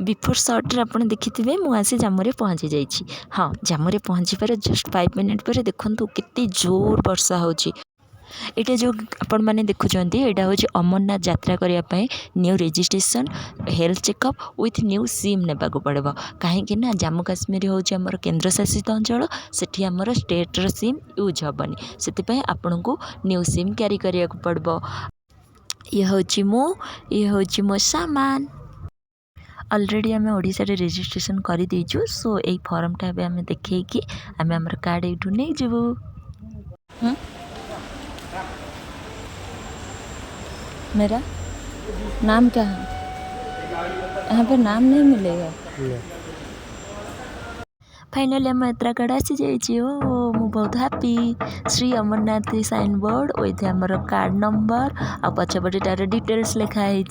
Before सर्ट्रे आप देखिथे मुझे जामुरे पहुँची जाइए। हाँ जामुरे पहुँचबार जस्ट 5 मिनिट पर देखु केते जोर वर्षा होची। एटा जो आपण मैंने देखुं यहाँ हूँ अमरनाथ यात्रा करने new registration health checkup with new SIM ने पड़ो कहीं जम्मू काश्मीर हूँ आमर केन्द्र शासित अंचल सेठी आमर स्टेट्र सिम यूज हेनी से आपण को न्यू सिम क्यारी करा पड़ो। ये हूँ मो सामान अलरेडी आम ओडिशा रे रजिस्ट्रेशन कर दीचु। सो यही फॉर्मटा आम देखी आम आमर कार्ड यूँ नहीं जीवु। मेरा नाम क्या है? यहाँ पे नाम नहीं मिलेगा। फाइनली आम यात्रा कार्ड आसी जाइए। ओ मु बहुत happy. Shri Amarnath sign board with आमर कार्ड नंबर आ पछपटे तार डिटेल्स लिखाई।